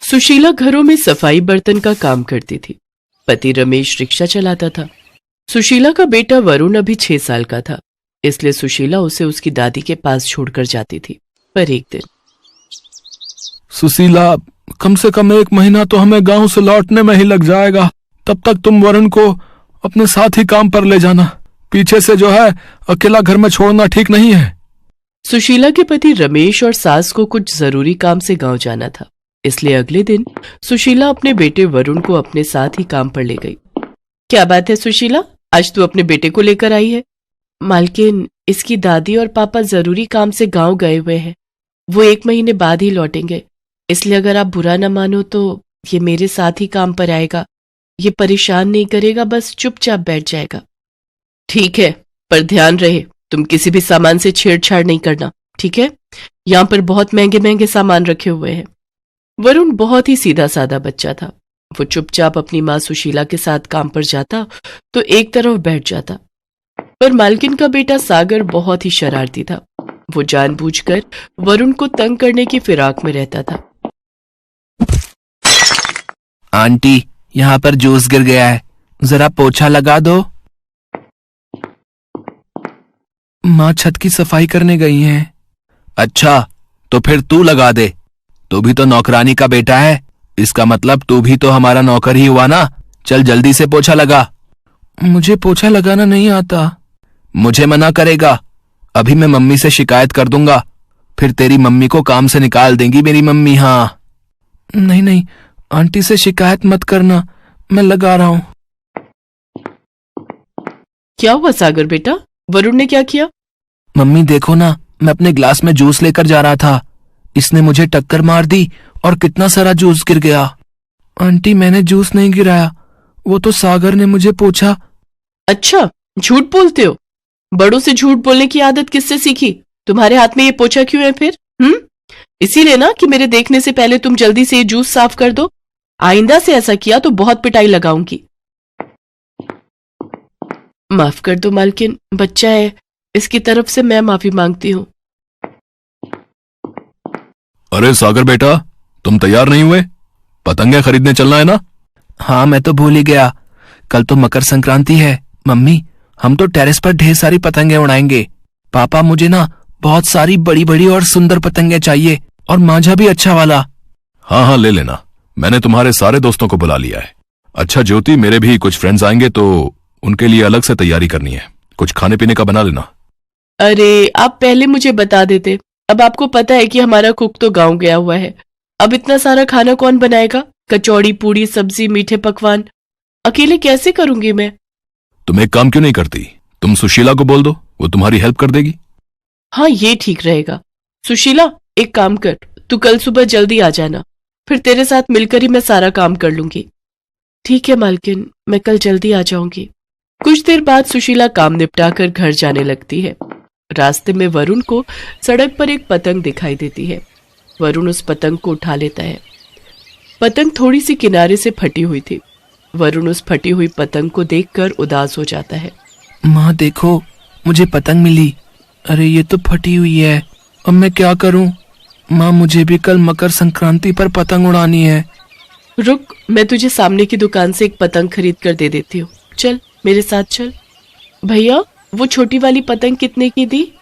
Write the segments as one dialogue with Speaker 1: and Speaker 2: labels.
Speaker 1: सुशीला घरों में सफाई बर्तन का काम करती थी। पति रमेश रिक्शा चलाता था। सुशीला का बेटा वरुण अभी 6 साल का था, इसलिए सुशीला उसे उसकी दादी के पास छोड़कर जाती थी। पर एक दिन,
Speaker 2: सुशीला, कम से कम 1 महीना तो हमें गांव से लौटने में ही लग जाएगा। तब तक तुम वरुण को अपने साथ ही काम पर ले जाना। पीछे से जो है अकेला घर में छोड़ना ठीक नहीं है।
Speaker 1: सुशीला के पति रमेश और सास को कुछ जरूरी काम से गांव जाना था, इसलिए अगले दिन सुशीला अपने बेटे वरुण को अपने साथ ही काम पर ले गई। क्या बात है सुशीला, आज तू अपने बेटे को लेकर आई है? मालकिन, इसकी दादी और पापा जरूरी काम से गांव गए हुए हैं। वो 1 महीने बाद ही लौटेंगे, इसलिए अगर आप बुरा न मानो तो ये मेरे साथ ही काम पर आएगा। ये परेशान नहीं करेगा, बस चुपचाप बैठ जाएगा। ठीक है, पर ध्यान रहे तुम किसी भी सामान से छेड़छाड़ नहीं करना, ठीक है? यहाँ पर बहुत महंगे महंगे सामान रखे हुए हैं। वरुण बहुत ही सीधा साधा बच्चा था। वो चुपचाप अपनी माँ सुशीला के साथ काम पर जाता तो एक तरफ बैठ जाता। पर मालकिन का बेटा सागर बहुत ही शरारती था। वो जानबूझकर वरुण को तंग करने की फिराक में रहता था।
Speaker 3: आंटी, यहाँ पर जूस गिर गया है, जरा पोछा लगा दो।
Speaker 2: माँ छत की सफाई करने गई हैं।
Speaker 3: अच्छा, तो फिर तू लगा दे। तू भी तो नौकरानी का बेटा है, इसका मतलब तू भी तो हमारा नौकर ही हुआ ना। चल जल्दी से पोछा लगा।
Speaker 2: मुझे पोछा लगाना नहीं आता।
Speaker 3: मुझे मना करेगा? अभी मैं मम्मी से शिकायत कर दूंगा, फिर तेरी मम्मी को काम से निकाल देंगी मेरी मम्मी। हाँ
Speaker 2: नहीं नहीं, आंटी से शिकायत मत करना, मैं लगा रहा हूं।
Speaker 1: क्या हुआ सागर बेटा, वरुण ने क्या किया?
Speaker 3: मम्मी देखो ना, मैं अपने ग्लास में जूस लेकर जा रहा था, इसने मुझे टक्कर मार दी और कितना सारा जूस गिर गया।
Speaker 2: आंटी, मैंने जूस नहीं गिराया, वो तो सागर ने मुझे पूछा।
Speaker 1: अच्छा, झूठ बोलते हो? बड़ों से झूठ बोलने की आदत किससे सीखी? तुम्हारे हाथ में ये पोछा क्यों है फिर? इसीलिए ना कि मेरे देखने से पहले तुम जल्दी से ये जूस साफ कर दो। आइंदा से ऐसा किया तो बहुत पिटाई लगाऊंगी। माफ कर दो मालकिन, बच्चा है, इसकी तरफ से मैं माफी मांगती हूँ।
Speaker 2: अरे सागर बेटा, तुम तैयार नहीं हुए? पतंगे खरीदने चलना है ना?
Speaker 3: हाँ, मैं तो भूल ही गया, कल तो मकर संक्रांति है। मम्मी, हम तो टेरेस पर ढेर सारी पतंगे उड़ाएंगे। पापा, मुझे ना बहुत सारी बड़ी बड़ी और सुंदर पतंगे चाहिए, और मांझा भी अच्छा वाला।
Speaker 2: हाँ हाँ, ले लेना, मैंने तुम्हारे सारे दोस्तों को बुला लिया है। अच्छा ज्योति, मेरे भी कुछ फ्रेंड्स आएंगे तो उनके लिए अलग से तैयारी करनी है, कुछ खाने पीने का बना लेना।
Speaker 1: अरे, आप पहले मुझे बता देते। अब आपको पता है कि हमारा कुक तो गांव गया हुआ है, अब इतना सारा खाना कौन बनाएगा? कचौड़ी, पूड़ी, सब्जी, मीठे पकवान अकेले कैसे करूंगी मैं?
Speaker 2: तुम एक काम क्यों नहीं करती, तुम सुशीला को बोल दो, वो तुम्हारी हेल्प कर देगी।
Speaker 1: हाँ, ये ठीक रहेगा। सुशीला, एक काम कर, तू कल सुबह जल्दी आ जाना, फिर तेरे साथ मिलकर ही मैं सारा काम कर लूंगी। ठीक है मालकिन, मैं कल जल्दी आ जाऊंगी। कुछ देर बाद सुशीला काम निपटाकर घर जाने लगती है। रास्ते में वरुण को सड़क पर एक पतंग दिखाई देती है। वरुण उस पतंग को उठा लेता है। पतंग थोड़ी सी किनारे से फटी हुई थी। वरुण उस फटी हुई पतंग को देखकर उदास हो जाता है।
Speaker 3: माँ देखो, मुझे पतंग मिली। अरे ये तो फटी हुई है, अब मैं क्या करूं? माँ, मुझे भी कल मकर संक्रांति पर पतंग उड़ानी है।
Speaker 1: रुक, मैं तुझे सामने की दुकान से एक पतंग खरीद कर दे देती हूँ, चल मेरे साथ चल। भैया, वो छोटी वाली पतंग कितने की दी?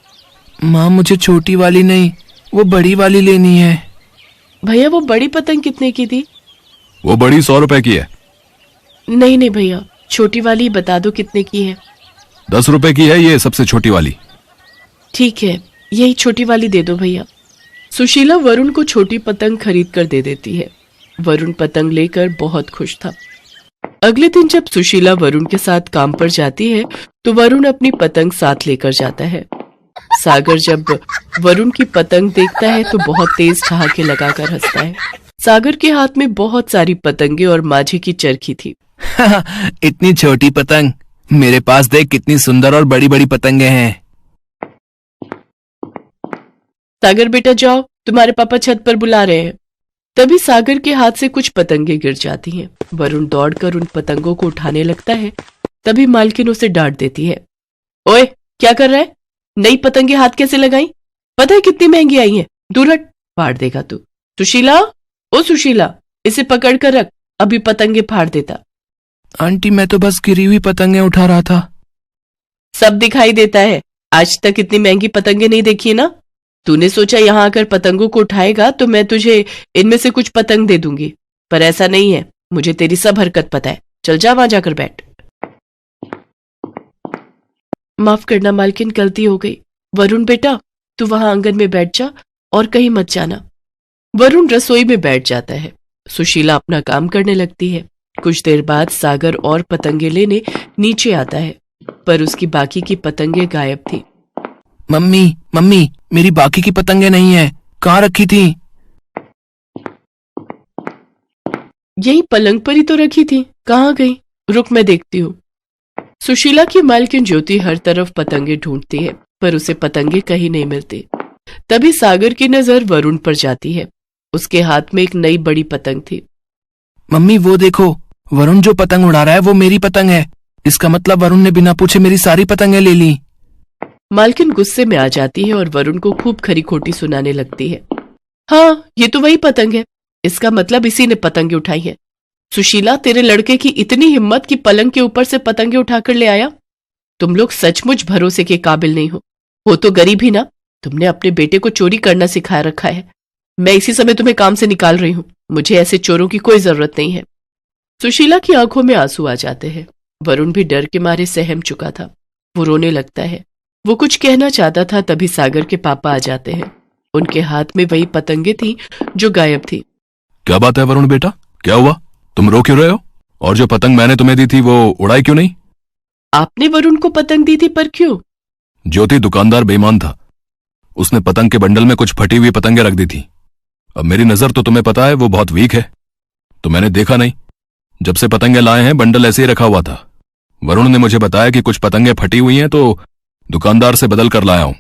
Speaker 3: माँ, मुझे छोटी वाली नहीं, वो बड़ी वाली लेनी है।
Speaker 1: भैया, वो बड़ी पतंग कितने की दी?
Speaker 2: वो बड़ी 100 रुपए की है।
Speaker 1: नहीं नहीं भैया, छोटी वाली बता दो कितने की है।
Speaker 2: 10 रुपए की है ये सबसे छोटी वाली।
Speaker 1: ठीक है, यही छोटी वाली दे दो भैया। सुशीला वरुण को छोटी पतंग खरीद कर दे देती है। वरुण पतंग लेकर बहुत खुश था। अगले दिन जब सुशीला वरुण के साथ काम पर जाती है तो वरुण अपनी पतंग साथ लेकर जाता है। सागर जब वरुण की पतंग देखता है तो बहुत तेज ठहाके लगाकर हंसता है। सागर के हाथ में बहुत सारी पतंगे और माझे की चरखी थी।
Speaker 3: इतनी छोटी पतंग, मेरे पास देख कितनी सुंदर और बड़ी बड़ी पतंगे हैं।
Speaker 1: सागर बेटा जाओ, तुम्हारे पापा छत पर बुला रहे हैं। तभी सागर के हाथ से कुछ पतंगे गिर जाती हैं। वरुण दौड़कर उन पतंगों को उठाने लगता है। तभी मालकिन उसे डांट देती है। ओए, क्या कर रहा है? नई पतंगे हाथ कैसे लगाई? पता है कितनी महंगी आई है? दूर हट, फाड़ देगा तू। सुशीला, ओ सुशीला, इसे पकड़ कर रख, अभी पतंगे फाड़ देता।
Speaker 3: आंटी मैं तो बस गिरी हुई पतंगे उठा रहा था।
Speaker 1: सब दिखाई देता है, आज तक इतनी महंगी पतंगे नहीं देखी ना। तूने सोचा यहाँ आकर पतंगों को उठाएगा तो मैं तुझे इनमें से कुछ पतंग दे दूंगी, पर ऐसा नहीं है। मुझे तेरी सब हरकत पता है। चल जा वहां जाकर बैठ। माफ करना मालकिन, गलती हो गई। वरुण बेटा, तू वहां आंगन में बैठ जा और कहीं मत जाना। वरुण रसोई में बैठ जाता है। सुशीला अपना काम करने लगती है। कुछ देर बाद सागर और पतंगे लेने नीचे आता है, पर उसकी बाकी की पतंगे गायब थी।
Speaker 3: मम्मी मम्मी, मेरी बाकी की पतंगे नहीं है, कहाँ रखी थी?
Speaker 1: यही पलंग पर ही तो रखी थी, कहाँ गई? रुक मैं देखती हूँ। सुशीला की मालकिन ज्योति हर तरफ पतंगे ढूंढती है, पर उसे पतंगे कहीं नहीं मिलती। तभी सागर की नजर वरुण पर जाती है। उसके हाथ में एक नई बड़ी पतंग थी।
Speaker 3: मम्मी वो देखो, वरुण जो पतंग उड़ा रहा है वो मेरी पतंग है। इसका मतलब वरुण ने बिना पूछे मेरी सारी पतंगें ले ली।
Speaker 1: मालकिन गुस्से में आ जाती है और वरुण को खूब खरी खोटी सुनाने लगती है। हाँ, ये तो वही पतंग है। इसका मतलब इसी ने पतंगे उठाई है। सुशीला, तेरे लड़के की इतनी हिम्मत कि पलंग के ऊपर से पतंगे उठाकर ले आया। तुम लोग सचमुच भरोसे के काबिल नहीं हो तो गरीब ही ना। तुमने अपने बेटे को चोरी करना सिखा रखा है। मैं इसी समय तुम्हें काम से निकाल रही हूं। मुझे ऐसे चोरों की कोई जरूरत नहीं है। सुशीला की आंखों में आंसू आ जाते हैं। वरुण भी डर के मारे सहम चुका था। वो रोने लगता है। वो कुछ कहना चाहता था, तभी सागर के पापा आ जाते हैं। उनके हाथ में वही पतंगे थी जो गायब थी।
Speaker 2: क्या बात है वरुण बेटा, क्या हुआ? तुम रो क्यों रहे हो? और जो पतंग मैंने तुम्हें दी थी वो उड़ाई क्यों नहीं?
Speaker 1: आपने वरुण को पतंग दी थी, पर क्यों?
Speaker 2: ज्योति दुकानदार बेईमान था। उसने पतंग के बंडल में कुछ फटी हुई पतंगे रख दी थी। अब मेरी नजर तो तुम्हें पता है वो बहुत वीक है, तो मैंने देखा नहीं। जब से पतंगे लाए हैं बंडल ऐसे ही रखा हुआ था। वरुण ने मुझे बताया कि कुछ पतंगे फटी हुई हैं तो दुकानदार से बदल कर लाया हूं,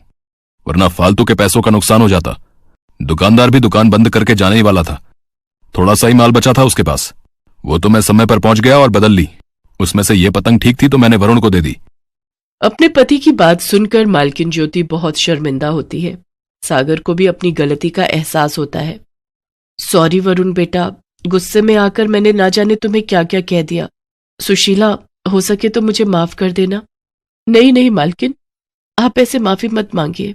Speaker 2: वरना फालतू के पैसों का नुकसान हो जाता। दुकानदार भी दुकान बंद करके जाने ही वाला था। थोड़ा सा ही माल बचा था उसके पास, वो तो मैं समय पर पहुंच गया और बदल ली। उसमें से ये पतंग ठीक थी तो मैंने वरुण को दे दी।
Speaker 1: अपने पति की बात सुनकर मालकिन ज्योति बहुत शर्मिंदा होती है। सागर को भी अपनी गलती का एहसास होता है। सॉरी वरुण बेटा, गुस्से में आकर मैंने ना जाने तुम्हें क्या क्या कह दिया। सुशीला, हो सके तो मुझे माफ कर देना। नहीं नहीं मालकिन, आप ऐसे माफी मत मांगिए।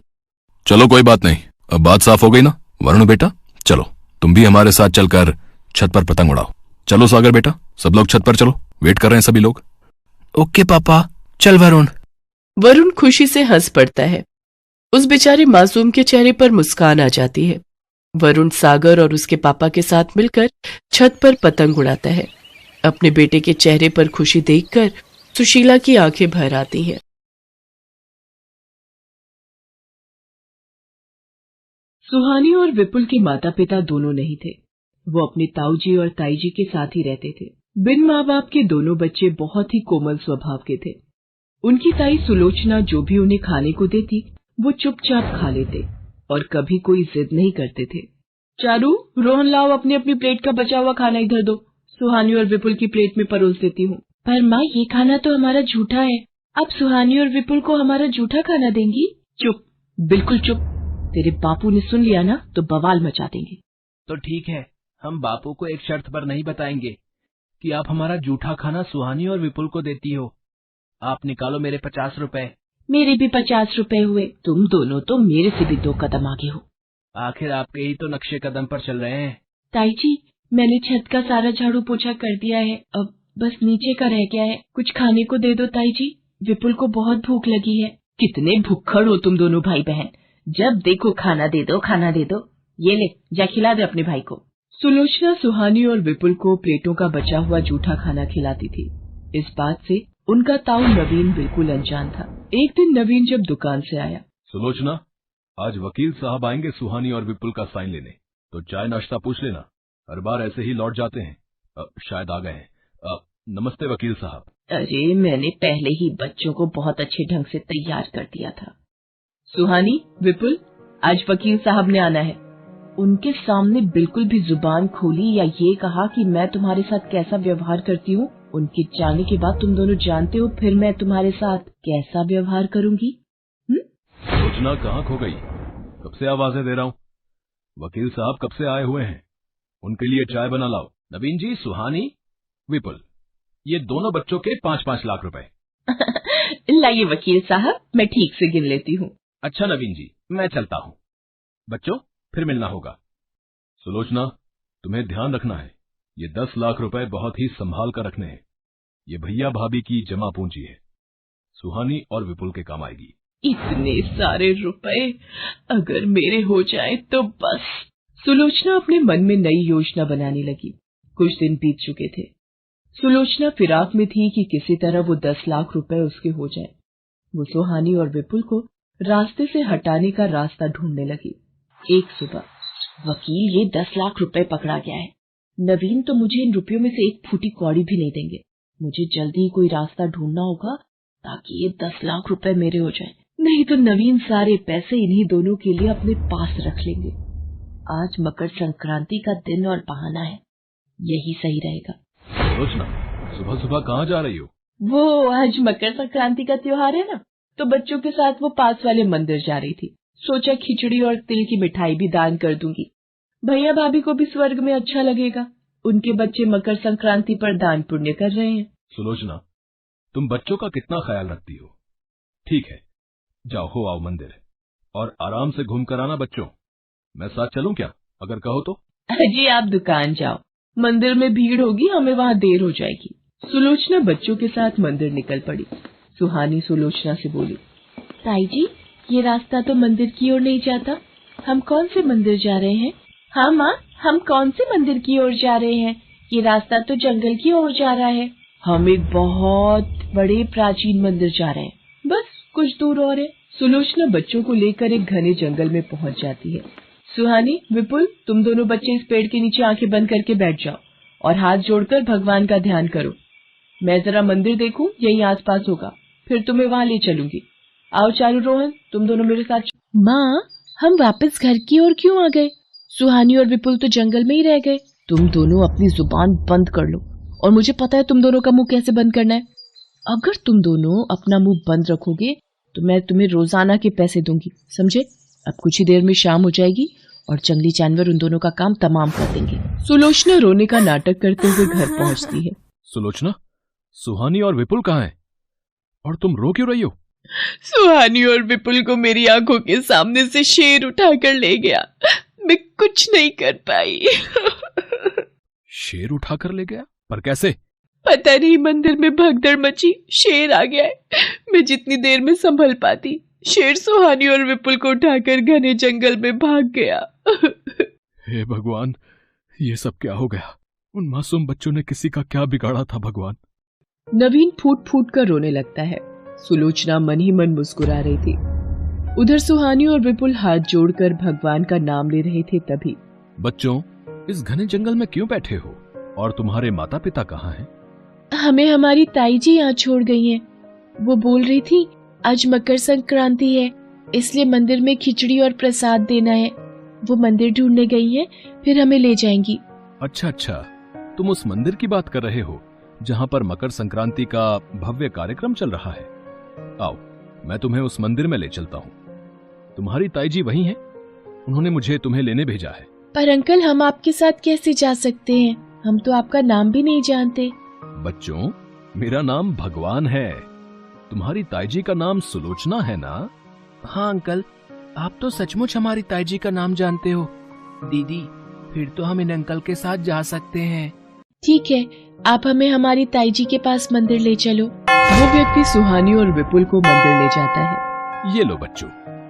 Speaker 2: चलो कोई बात नहीं, अब बात साफ हो गई ना। वरुण बेटा चलो, तुम भी हमारे साथ चलकर छत पर पतंग उड़ाओ। चलो सागर बेटा, सब लोग छत पर चलो, वेट कर रहे हैं सभी लोग।
Speaker 3: ओके पापा, चल वरुण।
Speaker 1: वरुण खुशी से हंस पड़ता है। उस बेचारे मासूम के चेहरे पर मुस्कान आ जाती है। वरुण सागर और उसके पापा के साथ मिलकर छत पर पतंग उड़ाता है। अपने बेटे के चेहरे पर खुशी देखकर सुशीला की आंखें भर आती हैं। सुहानी और विपुल के माता पिता दोनों नहीं थे। वो अपने ताऊजी और ताईजी के साथ ही रहते थे। बिन माँ बाप के दोनों बच्चे बहुत ही कोमल स्वभाव के थे। उनकी ताई सुलोचना जो भी उन्हें खाने को देती वो चुपचाप खा लेते और कभी कोई जिद नहीं करते थे। चारू, रोहन लाओ, अपनी अपनी प्लेट का बचा हुआ खाना इधर दो। सुहानी और विपुल की प्लेट में परोस देती हूँ। पर माँ, ये खाना तो हमारा झूठा है। अब सुहानी और विपुल को हमारा झूठा खाना देंगी? चुप, बिल्कुल चुप। तेरे बापू ने सुन लिया ना तो बवाल मचा देंगे।
Speaker 4: तो ठीक है, हम बापू को एक शर्त पर नहीं बताएंगे कि आप हमारा जूठा खाना सुहानी और विपुल को देती हो। आप निकालो मेरे 50 रुपए।
Speaker 1: मेरे भी 50 रुपए हुए। तुम दोनों तो मेरे से भी 2 कदम आगे हो।
Speaker 4: आखिर आपके ही तो नक्शे कदम पर चल रहे हैं।
Speaker 1: ताई जी, मैंने छत का सारा झाड़ू पोछा कर दिया है, अब बस नीचे का रह गया है। कुछ खाने को दे दो ताई जी, विपुल को बहुत भूख लगी है। कितने भुक्खड़ हो तुम दोनों भाई बहन, जब देखो खाना दे दो खाना दे दो। ये ले, जा खिला दे अपने भाई को। सुलोचना सुहानी और विपुल को प्लेटों का बचा हुआ जूठा खाना खिलाती थी। इस बात से उनका ताऊ नवीन बिल्कुल अनजान था। एक दिन नवीन जब दुकान से आया।
Speaker 2: सुलोचना, आज वकील साहब आएंगे सुहानी और विपुल का साइन लेने, तो चाय नाश्ता पूछ लेना। हर बार ऐसे ही लौट जाते हैं। शायद आ गए हैं। नमस्ते वकील साहब।
Speaker 1: अरे, मैंने पहले ही बच्चों को बहुत अच्छे ढंग से तैयार कर दिया था। सुहानी, विपुल, आज वकील साहब ने आना है। उनके सामने बिल्कुल भी जुबान खोली या ये कहा कि मैं तुम्हारे साथ कैसा व्यवहार करती हूँ। उनके जाने के बाद तुम दोनों जानते हो फिर मैं तुम्हारे साथ कैसा व्यवहार करूंगी।
Speaker 2: सुलोचना कहाँ खो गई? कब से आवाजें दे रहा हूँ। वकील साहब कब से आए हुए हैं, उनके लिए चाय बना लाओ।
Speaker 4: नवीन जी, सुहानी, विपुल, ये दोनों बच्चों के 5-5 लाख रुपए।
Speaker 1: लाइए वकील साहब, मैं ठीक से गिन लेती हूँ।
Speaker 4: अच्छा नवीन जी, मैं चलता हूँ। बच्चों, फिर मिलना होगा। सुलोचना, तुम्हें ध्यान रखना है, ये 10 लाख रुपए बहुत ही संभाल कर रखने हैं। ये भैया भाभी की जमा पूंजी है, सुहानी और विपुल के काम आएगी।
Speaker 1: इतने सारे रुपए अगर मेरे हो जाए तो बस। सुलोचना अपने मन में नई योजना बनाने लगी। कुछ दिन बीत चुके थे। सुलोचना फिराक में थी कि किसी तरह वो 10 लाख रुपए उसके हो जाए। वो सुहानी और विपुल को रास्ते से हटाने का रास्ता ढूंढने लगी। एक सुबह, वकील, ये 10 लाख रुपए पकड़ा गया है। नवीन तो मुझे इन रुपयों में से एक फूटी कौड़ी भी नहीं देंगे। मुझे जल्दी ही कोई रास्ता ढूंढना होगा ताकि ये 10 लाख रुपए मेरे हो जाएं। नहीं तो नवीन सारे पैसे इन्हीं दोनों के लिए अपने पास रख लेंगे। आज मकर संक्रांति का दिन और बहाना है, यही सही रहेगा।
Speaker 4: सुलोचना, सुबह सुबह कहाँ जा रही हो?
Speaker 1: वो आज मकर संक्रांति का त्योहार है ना, तो बच्चों के साथ वो पास वाले मंदिर जा रही थी। सोचा खिचड़ी और तिल की मिठाई भी दान कर दूंगी। भैया भाभी को भी स्वर्ग में अच्छा लगेगा, उनके बच्चे मकर संक्रांति पर दान पुण्य कर रहे हैं।
Speaker 4: सुलोचना, तुम बच्चों का कितना ख्याल रखती हो। ठीक है, जाओ हो आओ मंदिर, और आराम से घूम कर आना। बच्चों, मैं साथ चलूं क्या, अगर कहो तो?
Speaker 1: जी आप दुकान जाओ, मंदिर में भीड़ होगी, हमें वहाँ देर हो जाएगी। सुलोचना बच्चों के साथ मंदिर निकल पड़ी। सुहानी सुलोचना से बोली, ताई जी, ये रास्ता तो मंदिर की ओर नहीं जाता, हम कौन से मंदिर जा रहे हैं? हाँ माँ, हम कौन से मंदिर की ओर जा रहे हैं? ये रास्ता तो जंगल की ओर जा रहा है। हम एक बहुत बड़े प्राचीन मंदिर जा रहे हैं, बस कुछ दूर और है। सुलोचना बच्चों को लेकर एक घने जंगल में पहुंच जाती है। सुहानी, विपुल, तुम दोनों बच्चे इस पेड़ के नीचे आंखें बंद करके बैठ जाओ और हाथ जोड़कर भगवान का ध्यान करो। मैं जरा मंदिर देखूं, यही आसपास होगा, फिर तुम्हें वहाँ ले चलूंगी। आओ चारू, रोहन, तुम दोनों मेरे साथ। माँ, हम वापस घर की ओर क्यों आ गए? सुहानी और विपुल तो जंगल में ही रह गए। तुम दोनों अपनी जुबान बंद कर लो, और मुझे पता है तुम दोनों का मुंह कैसे बंद करना है। अगर तुम दोनों अपना मुंह बंद रखोगे तो मैं तुम्हें रोजाना के पैसे दूंगी, समझे? अब कुछ ही देर में शाम हो जाएगी और जंगली जानवर उन दोनों का काम तमाम कर देंगे। सुलोचना रोने का नाटक करते हुए घर पहुंचती है।
Speaker 4: सुलोचना, सुहानी और विपुल कहाँ हैं? और तुम रो क्यों रही हो?
Speaker 1: सुहानी और विपुल को मेरी आंखों के सामने से शेर उठाकर ले गया, मैं कुछ नहीं कर पाई।
Speaker 4: शेर उठाकर ले गया? पर कैसे?
Speaker 1: पता नहीं, मंदिर में भगदड़ मची, शेर आ गया है। मैं जितनी देर में संभल पाती, शेर सुहानी और विपुल को उठाकर घने जंगल में भाग गया।
Speaker 4: हे भगवान, ये सब क्या हो गया? उन मासूम बच्चों ने किसी का क्या बिगाड़ा था भगवान?
Speaker 1: नवीन फूट फूट कर रोने लगता है। सुलोचना मन ही मन मुस्कुरा रही थी। उधर सुहानी और विपुल हाथ जोड़कर भगवान का नाम ले रहे थे। तभी,
Speaker 4: बच्चों, इस घने जंगल में क्यों बैठे हो? और तुम्हारे माता पिता कहाँ हैं?
Speaker 1: हमें हमारी ताई जी यहाँ छोड़ गई हैं। वो बोल रही थी आज मकर संक्रांति है, इसलिए मंदिर में खिचड़ी और प्रसाद देना है। वो मंदिर ढूंढने गई हैं, फिर हमें ले जाएंगी।
Speaker 4: अच्छा अच्छा, तुम उस मंदिर की बात कर रहे हो जहाँ पर मकर संक्रांति का भव्य कार्यक्रम चल रहा है। आओ, मैं तुम्हें उस मंदिर में ले चलता हूँ। तुम्हारी ताई जी वही हैं, उन्होंने मुझे तुम्हें लेने भेजा है।
Speaker 1: पर अंकल, हम आपके साथ कैसे जा सकते हैं? हम तो आपका नाम भी नहीं जानते।
Speaker 4: बच्चों, मेरा नाम भगवान है। तुम्हारी ताई जी का नाम सुलोचना है ना?
Speaker 3: हाँ अंकल, आप तो सचमुच हमारी ताई जी का नाम जानते हो। दीदी, फिर तो हम इन अंकल के साथ जा सकते हैं।
Speaker 1: ठीक है, आप हमें हमारी ताई जी के पास मंदिर ले चलो। वो व्यक्ति सुहानी और विपुल को मंदिर ले जाता है।
Speaker 4: ये लो बच्चों,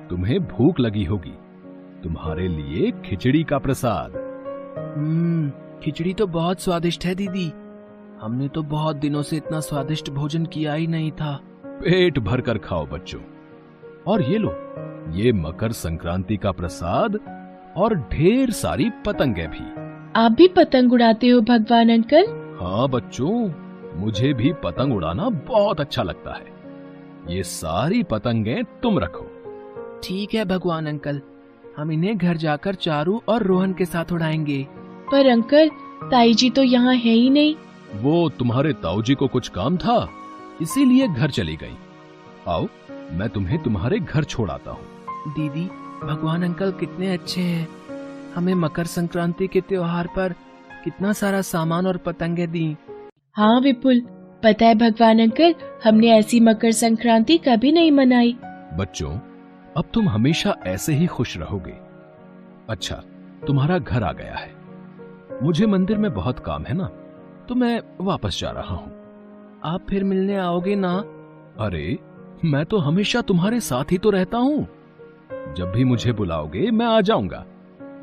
Speaker 4: तुम्हें भूख लगी होगी, तुम्हारे लिए खिचड़ी का प्रसाद।
Speaker 3: खिचड़ी तो बहुत स्वादिष्ट है दीदी। हमने तो बहुत दिनों से इतना स्वादिष्ट भोजन किया ही नहीं था।
Speaker 4: पेट भर कर खाओ बच्चों। और ये लो, ये मकर संक्रांति का प्रसाद और ढेर सारी पतंगे भी।
Speaker 1: आप भी पतंग उड़ाते हो भगवान अंकल?
Speaker 4: हाँ बच्चों, मुझे भी पतंग उड़ाना बहुत अच्छा लगता है। ये सारी पतंगे तुम रखो।
Speaker 3: ठीक है भगवान अंकल, हम इन्हें घर जाकर चारू और रोहन के साथ उड़ाएंगे।
Speaker 1: पर अंकल, ताई जी तो यहाँ है ही नहीं।
Speaker 4: वो तुम्हारे ताऊ जी को कुछ काम था, इसीलिए घर चली गई। आओ, मैं तुम्हें तुम्हारे घर छोड़ आता हूँ।
Speaker 3: दीदी, भगवान अंकल कितने अच्छे हैं। हमें मकर संक्रांति के त्योहार पर कितना सारा सामान और पतंगे दी।
Speaker 5: हाँ विपुल, पता है भगवान अंकल, हमने ऐसी मकर संक्रांति कभी नहीं मनाई।
Speaker 4: बच्चों, अब तुम हमेशा ऐसे ही खुश रहोगे। अच्छा, तुम्हारा घर आ गया है। मुझे मंदिर में बहुत काम है ना, तो मैं वापस जा रहा हूं।
Speaker 3: आप फिर मिलने आओगे ना?
Speaker 4: अरे, मैं तो हमेशा तुम्हारे साथ ही तो रहता हूं। जब भी मुझे बुलाओगे मैं आ जाऊंगा।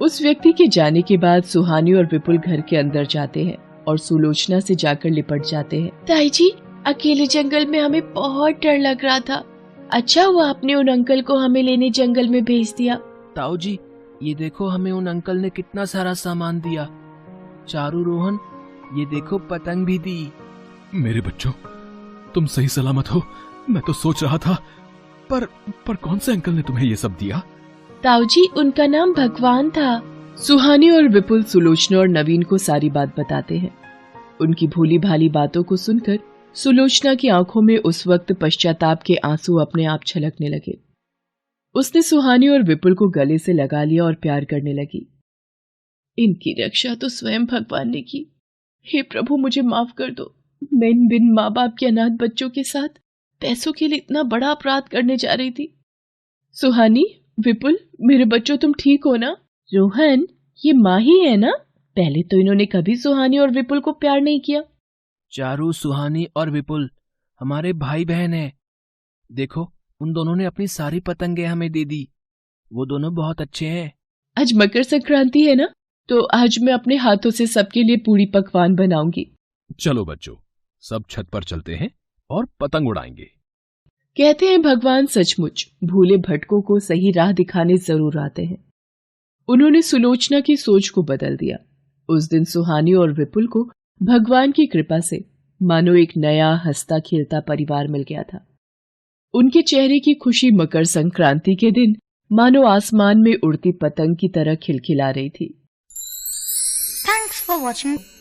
Speaker 1: उस व्यक्ति के जाने के बाद सुहानी और विपुल घर के अंदर जाते हैं और सुलोचना से जाकर लिपट जाते हैं।
Speaker 5: ताई जी, अकेले जंगल में हमें बहुत डर लग रहा था। अच्छा हुआ आपने उन अंकल को हमें लेने जंगल में भेज दिया।
Speaker 3: ताऊ जी, ये देखो हमें उन अंकल ने कितना सारा सामान दिया। चारू, रोहन, ये देखो पतंग भी दी।
Speaker 4: मेरे बच्चों, तुम सही सलामत हो। मैं तो सोच रहा था, पर कौन से अंकल ने तुम्हें ये सब दिया?
Speaker 5: ताऊ जी, उनका नाम भगवान था।
Speaker 1: सुहानी और विपुल सुलोचना और नवीन को सारी बात बताते हैं। उनकी भोली भाली बातों को सुनकर सुलोचना की आंखों में उस वक्त पश्चाताप के आंसू अपने आप छलकने लगे। उसने सुहानी और विपुल को गले से लगा लिया और प्यार करने लगी। इनकी रक्षा तो स्वयं भगवान ने की। हे प्रभु, मुझे माफ कर दो। मैं इन बिन माँ बाप के अनाथ बच्चों के साथ पैसों के लिए इतना बड़ा अपराध करने जा रही थी। सुहानी, विपुल, मेरे बच्चों, तुम ठीक हो ना? रोहन, ये माँ ही है ना? पहले तो इन्होंने कभी सुहानी और विपुल को प्यार नहीं किया।
Speaker 3: चारू, सुहानी और विपुल हमारे भाई बहन हैं। देखो, उन दोनों ने अपनी सारी पतंगे हमें दे दी। वो दोनों बहुत अच्छे हैं।
Speaker 1: आज मकर संक्रांति है ना, तो आज मैं अपने हाथों से सबके लिए पूरी पकवान बनाऊंगी।
Speaker 4: चलो बच्चों, सब छत पर चलते हैं और पतंग उड़ाएंगे।
Speaker 1: कहते हैं भगवान सचमुच भूले भटकों को सही राह दिखाने जरूर आते हैं। उन्होंने सुलोचना की सोच को बदल दिया। उस दिन सुहानी और विपुल को भगवान की कृपा से मानो एक नया हंसता खेलता परिवार मिल गया था। उनके चेहरे की खुशी मकर संक्रांति के दिन मानो आसमान में उड़ती पतंग की तरह खिलखिला रही थी।
Speaker 6: Thanks for watching.